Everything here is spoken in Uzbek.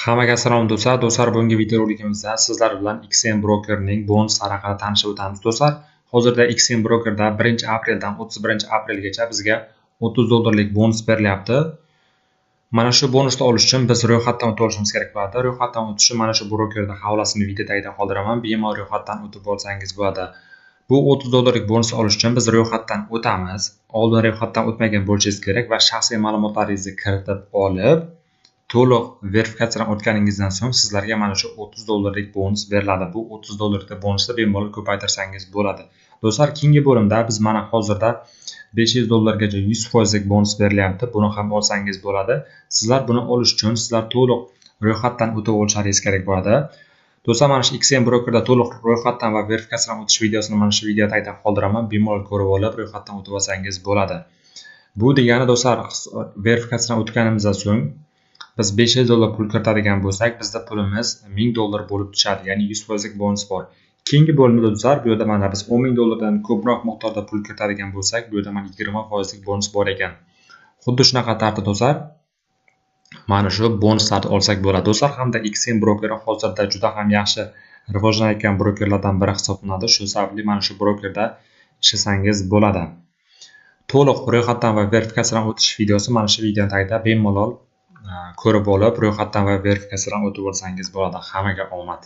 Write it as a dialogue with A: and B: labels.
A: Hammaga assalom do'stlar. Do'stlar, bugungi videorolikimizda sizlar bilan XM Brokerning bonuslari haqida tanishib o'tamiz. Do'stlar, hozirda XM Brokerda 1-apreldan 31-aprelgacha bizga $30 bonus berilyapti. Mana shu bonusni olish uchun biz ro'yxatdan o'tib olishimiz kerak bo'ladi. Ro'yxatdan o'tish uchun mana shu brokerda havolasini video tagida qoldiraman. Bemalol ro'yxatdan o'tib olsangiz bo'ladi. Bu $30 bonus olish uchun biz ro'yxatdan o'tamiz. Oldin ro'yxatdan o'tmagan bo'lishingiz kerak va shaxsiy ma'lumotlaringizni kiritib olib, to'liq verifikatsiyadan o'tganingizdan so'ng sizlarga mana shu $30 bonus beriladi. Bu $30 bonusni bemalol ko'paytirsangiz bo'ladi. Do'stlar, keyingi bo'limda biz mana hozirda $500 gacha 100% bonus berilyapti. Buni ham olsangiz bo'ladi. Sizlar buni olish uchun sizlar to'liq ro'yxatdan o'tib olishingiz kerak bo'ladi. Do'stlar, mana shu XM Brokerda to'liq ro'yxatdan va verifikatsiyadan o'tish videosini mana shu video tagida qoldiraman. Bemalol ko'rib olib, ro'yxatdan o'tib olsangiz bo'ladi. Bu degani do'stlar, verifikatsiyadan o'tganimizdan so'ng biz $500 pul kiritadigan bo'lsak, bizda pulimiz $1000 bo'lib tushadi, ya'ni 100% bonus bor. Keyingi bo'limda do'stlar, bu yerda mana biz $10,000 dan ko'proq miqdorda pul kiritadigan bo'lsak, bu yerda mana 20% bonus bor ekan. Xuddi shunaqa tartibda do'stlar, mana shu bonuslarni olsak bo'ladi. Do'stlar, hamda XM Broker hozirda juda ham yaxshi rivojlanayotgan brokerlardan biri hisoblanadi. Shu sababli mana shu brokerda ishlasangiz bo'ladi. To'liq ro'yxatdan va verifikatsiyadan o'tish videosi mana shu video tagida bemalol ko'rib olib, ro'yxatdan va verifikatsiyadan o'tib olsangiz bo'ladi. Hammaga omad.